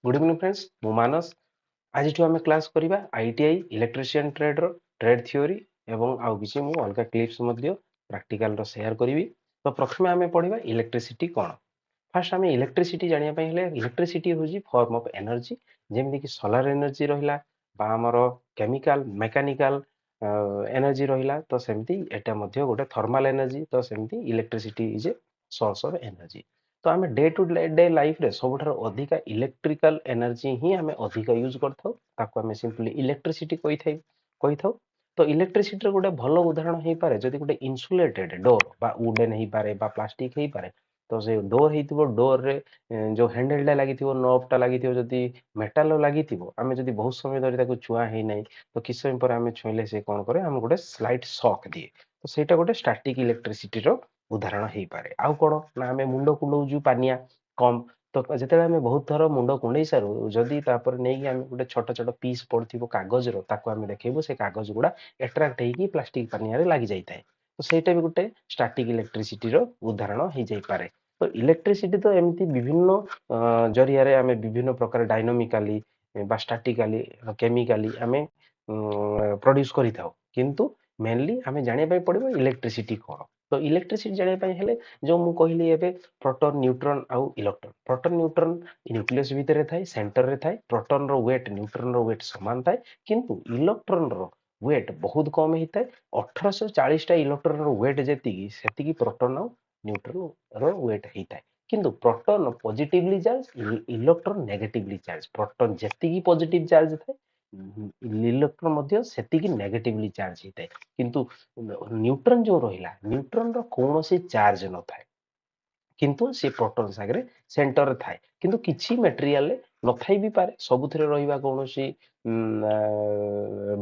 Good evening friends मु मानस आज आम क्लास करवा ITI electrician trade trade theory एवं आउ किसी मु अलग क्लिप्स प्रैक्टिकल शेयर करी। तो प्रथम आम पढ़ा इलेक्ट्रिसिटी कौन। फास्ट आम इलेक्ट्रिसिटी जानापी इलेक्ट्रिसिटी हूँ फॉर्म ऑफ एनर्जी जमीक कि सोलार एनर्जी रहा आमर केमिकल मेकानिकल एनर्जी रहा तो सेमती एटा गोटे थर्माल एनर्जी तो सेमती electricity is a source of energy. तो आम डे टू डे लाइफ रे सब अधिका इलेक्ट्रिकल एनर्जी ही आम अधिक यूज कर सिंपली इलेक्ट्रिसिटी कही था। तो इलेक्ट्रिसिटी गोटे भल उदाहरण हो पाए जब गोटे इन्सुलेटेड डोर बा वुडेन हो पारे बा प्लास्टिक हो पारे तो से डोर हो डोर रे जो हैंडलटा लगी नॉबटा लगी जदि मेटाल लगी आम जब बहुत समय धरी छुआ ही ना तो किस समय पर आम छुईले से कौन करे आम गोटे स्लाइट शॉक दिए तो सेटा गोटे स्टैटिक इलेक्ट्रिसिटी उदाहरण हो पाए। आउ कौन ना आम मुंड कुंडौचु पानिया कम तो जिते आम बहुत थर मुंड कुंडई सारू जदि नहीं आम गोटे छोट छोट पीस पड़ो कागज आम देखू से कागज गुड़ा एट्राक्ट होगी प्लास्टिक पानिया लगी जाए तो सहीटा भी गोटे स्टैटिक इलेक्ट्रिसिटी उदाहरण हो जाए। तो इलेक्ट्रिसिटी तो एमती विभिन्न जरिया आम विभिन्न प्रकार डायनामिकाली स्टैटिकाली केमिकाली आम प्रोड्यूस करिथाउ किंतु मेनली आम जानिया पड़ो इलेक्ट्रिसिटी कौन। तो इलेक्ट्रिसिटी जानिया हेले जो मु कहली एबे प्रोटॉन न्यूट्रॉन आउ इलेक्ट्रॉन प्रोटॉन न्यूट्रॉन न्यूक्लियस भितर थाए सेंटर रे थाए प्रोटॉन रो वेट न्यूट्रॉन रो वेट समान थाए किंतु इलेक्ट्रॉन रो वेट बहुत कम होता है 1840 टा इलेक्ट्रॉन रो वेट जेतिकी सेतिकी प्रोटॉन आउ न्यूट्रॉन रो वेट होता है किंतु proton positively charge electron negatively charge proton जेतिकी पॉजिटिव चार्ज थाए इलेक्ट्रॉन मध्य सेतिकी नेगेटिवली चार्ज होता है किंतु न्यूट्रॉन जो रहिला न्यूट्रॉन रो कौनसी चार्ज न थाए किंतु से प्रोटॉन सागरे सेंटर थाए किंतु किछि मटेरियल न थाई भी पारे सबुथिरे रहिबा कौनसी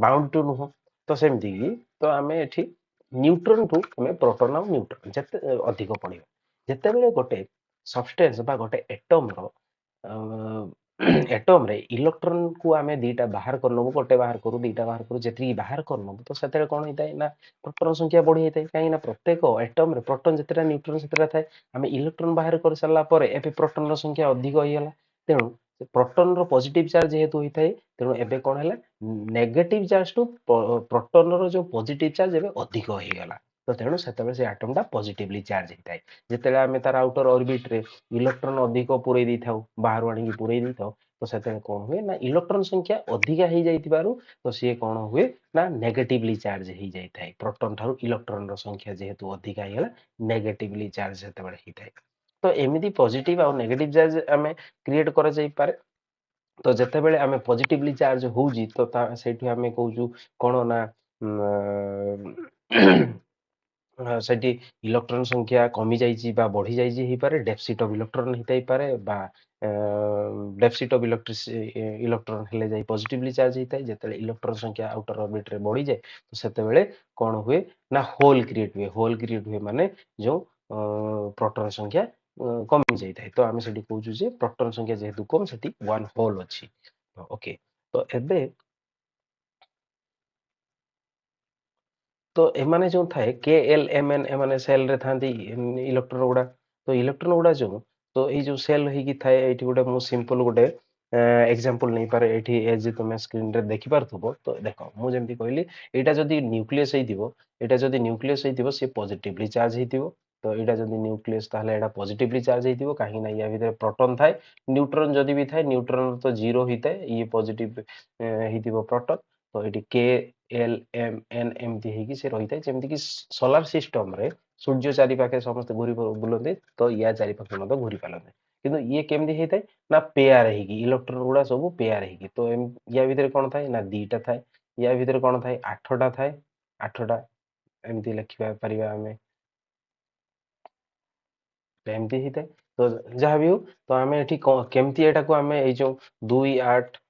बाउंड टू नुह तो सेमती की तो आम एठी न्यूट्रॉन टू आम प्रोटॉन और न्यूट्रॉन जते अधिक पढ़िबा जेतेबेले गोटे सब्सटेंस बा गोटे एटम रो एटम रे इलेक्ट्रॉन को आम दीटा बाहर करनबु गोटे बाहर करू दीटा बाहर करू जेती बाहर करनबु तो सेते कोन होइताय ना प्रोटॉन संख्या बढ़ी जाए कहीं ना प्रत्येक एटम रे प्रोटॉन जितेटा न्यूट्रॉन सेतेटा थाए आम इलेक्ट्रॉन बाहर कर सारा पर एबे प्रोटॉन रो संख्या अधिक होइगला तेणु प्रोटॉन रो पॉजिटिव चार्ज जेहेतु होइताय तेणु एबे कोन हैला नेगेटिव चार्ज टू प्रोटॉन रो जो पॉजिटिव चार्ज एबे अधिक होइगला तो तेणु सेतेबे से एटमटा पॉजिटिवली चार्ज होइताय जेतेबे आम तार आउटर ऑर्बिट रे इलेक्ट्रॉन अधिक पुरई दी थाउ बाहर आनी पुरई दी थाउ तो सेतेबे कोन हुए ना इलेक्ट्रॉन संख्या अधिका हो जाइतिबारु तो सी कौन हुए ना नेगेटिवली चार्ज हो जाए प्रोटॉन ठारू इलेक्ट्रॉन रो संख्या जेहेतु अधिका होगा नेगेटिवली चार्ज सेतेबेले होइताय। तो एमिदी पॉजिटिव और नेगेटिव चार्ज आम क्रिएट करा जाई पारे तो जेतेबेले आम पॉजिटिवली चार्ज होउजी तो सेठी आम कहूछु कौन ना सेठी इलेक्ट्रॉन संख्या कमी जाइए बा बढ़ी जाइए पारे डेफिसिट ऑफ इलेक्ट्रॉन होता पारे बा डेफिसिट ऑफ इलेक्ट्रॉन हेले जाई पॉजिटिवली चार्ज होता है जेतेबेले इलेक्ट्रॉन संख्या आउटर ऑर्बिट रे बढ़ी जाए तो सेतेबेले कौन हुए ना होल क्रिएट हुए माने जो प्रोटॉन संख्या कमी जाए तो आम सेठी कहूछु जे प्रोटॉन संख्या जेहेतु कम सेठी वन होल अछि ओके। तो एबे तो एमाने जो थाए के एल एम एन एमाने सेल रे थांती इलेक्ट्रॉन गुडा तो इलेक्ट्रॉन गुडा जो तो ये जो सेल होगी थाए एठी गोटे मु सिंपल गोटे एग्जांपल नहीं पारे एठी एज तुम स्क्रीन रे देखि पारथबो तो देखो मु जेमति कहली एटा जदी न्यूक्लियस हेतिबो एटा जदी न्यूक्लियस हेतिबो से पॉजिटिवली चार्ज हेतिबो तो एटा जदी न्यूक्लियस ताहले एटा पॉजिटिवली चार्ज हेतिबो काहे ना या भीतर प्रोटॉन थाए न्यूट्रॉन जदी भी थाए न्यूट्रॉन तो जीरो हिताए ये पॉजिटिव हेतिबो प्रोटॉन तो एटी के एल एम एन एमती ହେଇକି ସେ ରହିଥାଏ ଯେମିତି କି ସୋଲାର ସିଷ୍ଟମରେ ସୂର୍ଯ୍ୟ ଚାରି ପାଖେ ସମସ୍ତେ ଘୁରି ବୁଲନ୍ତି ତ ୟା ଚାରି ପାଖେ ମଧ୍ୟ ଘୁରି ପାରନ୍ତି କିନ୍ତୁ ଇଏ କେମିତି ହେଇଥାଏ ନା ପେୟାର ହେଇକି ଇଲେକ୍ଟ୍ରନ ଗୁଡା ସବୁ ପେୟାର ହେଇକି ତ ୟା ଭିତରେ କଣ ଥାଏ ନା ଦିଟା ଥାଏ ୟା ଭିତରେ କଣ ଥାଏ ଆଠଟା ଥାଏ ଆଠଟା ଏମିତି ଲେଖିବା ପାରିବା ଆମେ ଏମିତି ହେଇଥାଏ ତ ଯାହା ବି ହଉ ତ ଆମେ ଏଠି କେମିତି ଏଟାକୁ ଆମେ ଏଇ ଯୋଉ 2 8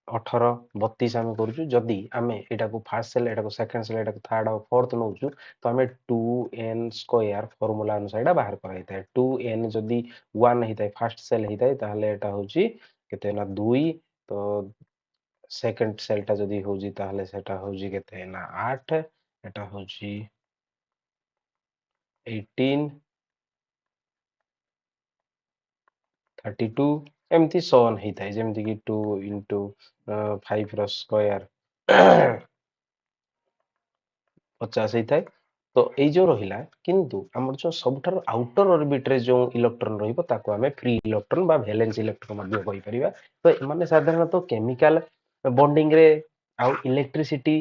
18 32 आम करूँ जदि आम यहाँ फास्ट सेल यहाँ सेकेंड सेल यहाँ थर्ड और फोर्थ नौ तो आम 2n² फॉर्मूला अनुसार यहाँ बाहर कराई 2n जदि 1 होता है फास्ट सेल होता है ताहले यहाँ हूँ केते ना 2 तो सेकेंड सेलटा जदि हूँ ताहले सेटा हूँ केते ना 8 एटा हूँ 18 32 एमती सॉन होता है जेमती कि 2 into 5 ର ସ୍କୋୟାର 50 ହେଇଥାଏ। ତ ଏଇ ଯୋଉ ରହିଲା କିନ୍ତୁ ଆମର ଯୋଉ ସବୁଠାରୁ ଆଉଟର ଅର୍ବିଟ ରେ ଯୋଉ ଇଲେକ୍ଟ୍ରନ ରହିବ ତାକୁ ଆମେ ଫ୍ରି ଇଲେକ୍ଟ୍ରନ ବା ଭ୍ୟାଲେନ୍ସ ଇଲେକ୍ଟ୍ରନ ମଧ୍ୟ କହିପାରିବା। ତ ଏମାନେ ସାଧାରଣତଃ କେମିକାଲ ବଣ୍ଡିଂ ରେ ଆଉ ଇଲେକ୍ଟ୍ରିସିଟି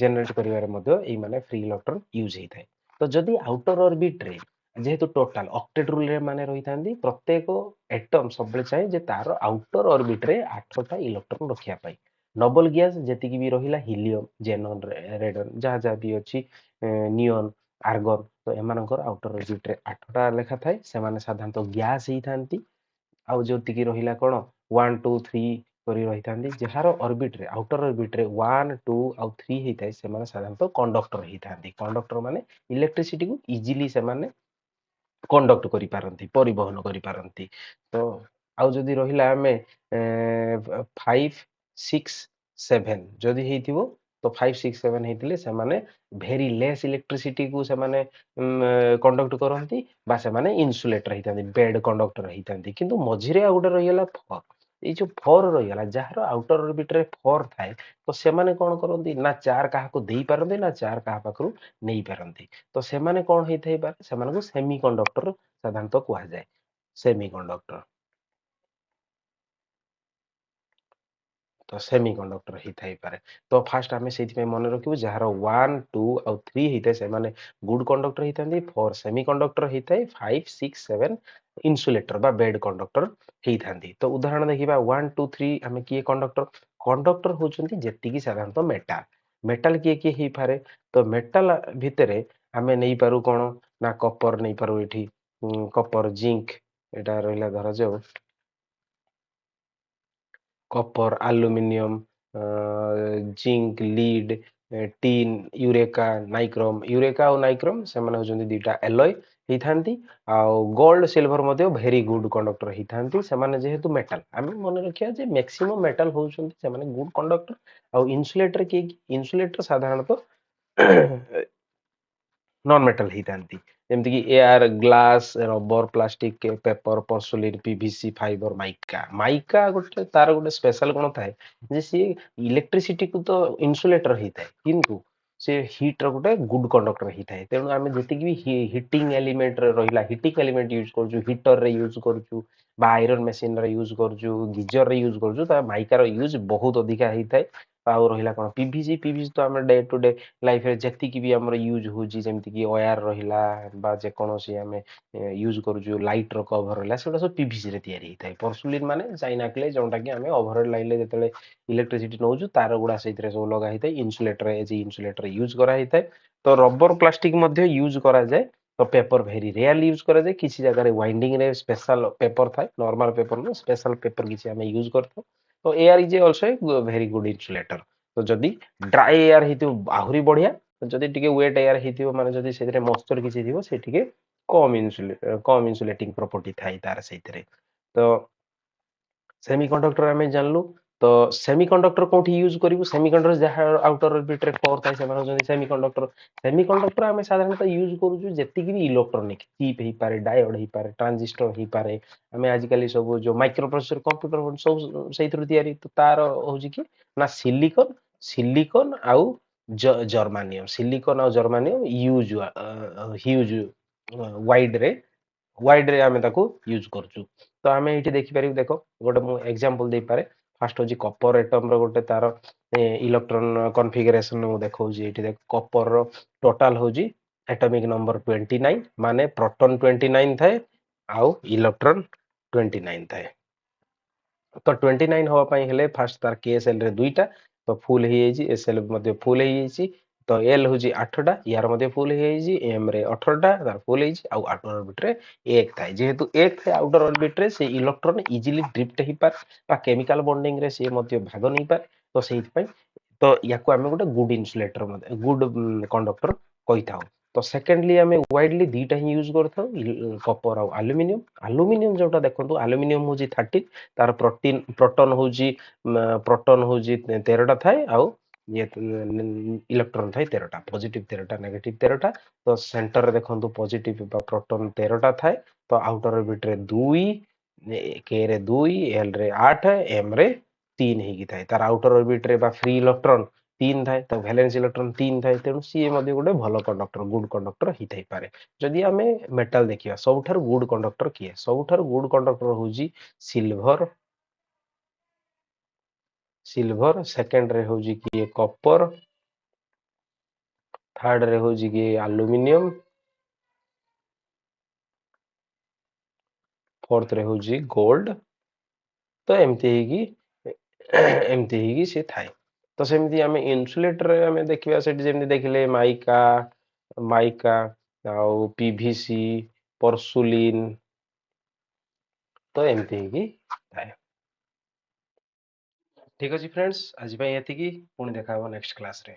ଜେନେରେଟ କରିବାରେ ମଧ୍ୟ ଏଇ ମାନେ ଫ୍ରି ଇଲେକ୍ଟ୍ରନ ୟୁଜ ହେଇଥାଏ। ତ ଯଦି ଆଉଟର ଅର୍ବିଟ ରେ ଯେହେତୁ ଟୋଟାଲ ଅକ୍ଟେଟ ରୁଲ ରେ ମାନେ ରହିଥାନ୍ତି ପ୍ରତ୍ୟେକ ଏଟମ ସବୁବେଳେ ଚାହେଁ ଯେ ତାର ଆଉଟର ଅର୍ବିଟ ରେ 8ଟା ଇଲେକ୍ଟ୍ରନ ରଖିବା ପାଇଁ। ନୋବେଲ ଗ୍ୟାସ ଯେତିକି ବି ରହିଲା ହିଲିୟମ ଜେନନ ରେଡନ ଯାହା ଯାହା ବି ଅଛି ନିଅନ ଆର୍ଗନ ତ ଏମାନଙ୍କର ଆଉଟର ଅର୍ବିଟ ରେ 8ଟା ଲେଖା ଥାଏ। ସେମାନେ ସାଧାରଣତଃ ଗ୍ୟାସ ହେଇଥାନ୍ତି। ଆଉ ଯେତିକି ରହିଲା କଣ 1 2 3 କରି ରହିଥାନ୍ତି ଯାହାର ଅର୍ବିଟ ରେ ଆଉଟର ଅର୍ବିଟ ରେ 1 2 ଆଉ 3 ହେଇଥାଏ ସେମାନେ ସାଧାରଣତଃ କଣ୍ଡକ୍ଟର ହେଇଥାନ୍ତି। କଣ୍ଡକ୍ଟର ମାନେ ଇଲେକ୍ଟ୍ରିସିଟିକୁ ଇଜିଲି ସେମାନେ କଣ୍ଡକ୍ଟ କରିପାରନ୍ତି ପରିବହନ କରିପାରନ୍ତି। ତ ଆଉ ଯଦି ରହିଲା ଆମେ 5 6 7 ଯଦି ହେଇଥିବ ତ 5 6 7 ହେଇଥିଲେ ସେମାନେ ଭେରି ଲେସ୍ ଇଲେକ୍ଟ୍ରିସିଟିକୁ ସେମାନେ କଣ୍ଡକ୍ଟ କରନ୍ତି ବା ସେମାନେ ଇନସୁଲେଟର ହେଇଥାନ୍ତି ବେଡ୍ କଣ୍ଡକ୍ଟର ହେଇଥାନ୍ତି। କିନ୍ତୁ ମଝିରେ ଆଉ ଗୋଟେ ରହିଗଲା ଫର୍। ଏଇ ଯୋଉ ଫର୍ ରହିଗଲା ଯାହାର ଆଉଟର ଅର୍ବିଟରେ ଫର୍ ଥାଏ ତ ସେମାନେ କଣ କରନ୍ତି ନା ଚାର କାହାକୁ ଦେଇପାରନ୍ତି ନା ଚାର କାହା ପାଖରୁ ନେଇପାରନ୍ତି। ତ ସେମାନେ କଣ ହେଇଥାଇପାରେ ସେମାନଙ୍କୁ ସେମି କଣ୍ଡକ୍ଟର ସାଧାରଣତଃ କୁହାଯାଏ। ସେମି କଣ୍ଡକ୍ଟର ତ ସେମି କଣ୍ଡକ୍ଟର ହେଇଥାଇପାରେ। ତ ଫାଷ୍ଟ ଆମେ ସେଇଥିପାଇଁ ମନେ ରଖିବୁ ଯାହାର 1 2 ଆଉ 3 ହେଇଥାଏ ସେମାନେ ଗୁଡ କଣ୍ଡକ୍ଟର ହେଇଥାନ୍ତି। 4 ସେମି କଣ୍ଡକ୍ଟର ହେଇଥାଏ। 5 6 7 ଇନସୁଲେଟର ବା ବେଡ୍ କଣ୍ଡକ୍ଟର ହେଇଥାନ୍ତି। ତ ଉଦାହରଣ ଦେଖିବା 1 2 3 ଆମେ କିଏ କଣ୍ଡକ୍ଟର କଣ୍ଡକ୍ଟର ହଉଛନ୍ତି ଯେତିକି ସାଧାରଣତଃ ମେଟାଲ। ମେଟାଲ କିଏ କିଏ ହେଇପାରେ ତ ମେଟାଲ ଭିତରେ ଆମେ ନେଇପାରୁ କଣ ନା କପର ନେଇପାରୁ ଏଠି କପର ଜିଙ୍କ ଏଟା ରହିଲା ଧରାଯାଉ copper aluminium zinc lead tin eureka nichrome eureka और नाइक्रोम से दुईटा एलॉय होती gold silver very good conductor होती से जेहेतु मेटल आम मन रखा मैक्सिमम मेटल होती गुड कंडक्टर आउ इन्सुलेटर किए इन्सुलेटर साधारणतः नॉन मेटल होती जमीक air glass rubber plastic paper porcelain PVC fibre mica mica गोटे तार गोटे स्पेशल कौन थाए जे सी इलेक्ट्रिसिटी को तो इन्सुलेटर होता है किंतु से हिट रो गोटे गुड कंडक्टर होता है। तेणु आम जी भी हिटिंग एलिमेंट रहा हिटिंग एलिमेंट यूज कर हिटर रे यूज कर आयरन मेसीन रे यूज कर गीजर रे यूज कर माइकार यूज बहुत अधिका होता है। आउ रहा कौन पीवीसी पीवीसी तो आम डे टू डे लाइफ रे जतिक भी आम यूज होची जेमती कि वायर रहिला बा जेकोसी आम यूज करूँ लाइट रो कवर रहा से सब पीवीसी रे तैयारी होता है। परसुलिन माने चाइना क्ले जोटा कि आम ओभरहेड लाइन रे जतले इलेक्ट्रिसिटी नौचु तार गुड़ा से सब लगा होता है इन्सुलेटर एज इन्सुलेटर यूज करा होता है। तो रबर प्लास्टिक यूज करा जाए तो पेपर भेरी रेयर यूज करा जाए किसी जगह वाइंडिंग रे स्पेशल पेपर थाए normal paper no special paper किसी आम यूज करथो। तो air is also a very good insulator. तो जदि ड्राई एयर हेतु आहुरी बढ़िया जदि टिके वेट एयर हेतिबो माने जदि सेथिरे मॉइस्चर किछि थिबो से टिके कम इन्सुलेटिंग प्रॉपर्टी थाई तार सेथिरे। तो सेमीकंडक्टर आमे जानलु तो सेमीकंडक्टर कोठी यूज करिवु सेमीकंडक्टर जहा आउटर ऑर्बिट रे फोर थाई सेमान होजन सेमीकंडक्टर आमे साधारणतः यूज करूछु जेतिकि भी इलेक्ट्रॉनिक चिप हेई पारे डायोड हेई पारे ट्रांजिस्टर हेई पारे आमे आजिकली सब जो माइक्रो प्रोसेसर कंप्यूटर सब सेइथुरु तयारी तो तार होउची कि ना सिलिकॉन सिलिकॉन आउ जर्मानियम सिलिकॉन आउ जर्मानियम यूज ह्यूज वाइड रे आमे ताको यूज करछु। तो आमे एठी देखि पारिबु देखो गोटे मु एग्जांपल दे पारे फास्ट होची कॉपर एटम रो गोटे तार इलेक्ट्रॉन कॉन्फ़िगरेशन मु देखौजी एठी देख कॉपर रो टोटल होची एटॉमिक नंबर 29 माने प्रोटॉन 29 थाए आउ इलेक्ट्रॉन 29 थाए। तो 29 हवा पाई हेले फास्ट तार केएसएल रे दुईटा तो फुल हे जाइए एसएल मध्ये फुल हे जाइए तो एल होची 8टा यार मध्ये फुल हे जाइए एम रे 18टा तार फुल हे जाइए आउटर ऑर्बिट रे एक थाए जेहेतु एक थाए आउटर ऑर्बिट रे से इलेक्ट्रॉन इजीली ड्रिफ्ट हे पार बा केमिकल बॉन्डिंग रे से मध्ये भाग नै पार तो सेहि पई तो याको आमे गोटे गुड इन्सुलेटर मध्ये गुड कंडक्टर कहि थाउ। तो सेकेंडली आमे वाइडली दीटा ही यूज करथाउ कॉपर और एल्युमिनियम एल्युमिनियम जोटा देखंतु एल्युमिनियम होची 30 तार प्रोटीन प्रोटॉन होची 13टा थाए आउ ये इलेक्ट्रॉन थाए 13टा पॉजिटिव 13टा नेगेटिव 13टा। तो सेंटर रे देखंतु पॉजिटिव बा प्रोटॉन 13टा थाए तो आउटर ऑर्बिट रे 2 K ରେ 2, L ରେ 8, M ରେ 3 ହେଇକି ଥାଏ। ତାର ଆଉଟର ଅର୍ବିଟ ରେ ବା ଫ୍ରି ଇଲେକ୍ଟ୍ରନ 3 ଥାଏ, ତ ଭ୍ୟାଲେନ୍ସ ଇଲେକ୍ଟ୍ରନ 3 ଥାଏ, ତେଣୁ ସିଏ ମଧ୍ୟ ଗୋଟେ ଭଲ କଣ୍ଡକ୍ଟର, ଗୁଡ କଣ୍ଡକ୍ଟର ହେଇଥାଇପାରେ। ଯଦି ଆମେ ମେଟାଲ ଦେଖିବା, ସବୁଠାରୁ ଗୁଡ କଣ୍ଡକ୍ଟର କିଏ? ସବୁଠାରୁ ଗୁଡ କଣ୍ଡକ୍ଟର ହଉଛି ସିଲଭର। ସେକେଣ୍ଡ ରେ ହଉଛି କିଏ? କପର। ଥାର୍ଡ ରେ ହଉଛି କିଏ? ଆଲୁମିନିୟମ। ଫୋର୍ଥ ରେ ହଉଛି ଗୋଲ୍ଡ। ତ ଏମିତି ହେଇକି ସେ ଥାଏ। ତ ସେମିତି ଆମେ ଇନ୍ସୁଲେଟରରେ ଆମେ ଦେଖିବା, ସେଠି ଯେମିତି ଦେଖିଲେ ମାଇକା ଆଉ ପିଭିସି, ପର୍ସୁଲିନ, ତ ଏମିତି ହେଇକି ଥାଏ। ଠିକ ଅଛି ଫ୍ରେଣ୍ଡସ୍, ଆଜି ପାଇଁ ଏତିକି। ପୁଣି ଦେଖା ହବ ନେକ୍ସଟ କ୍ଲାସରେ।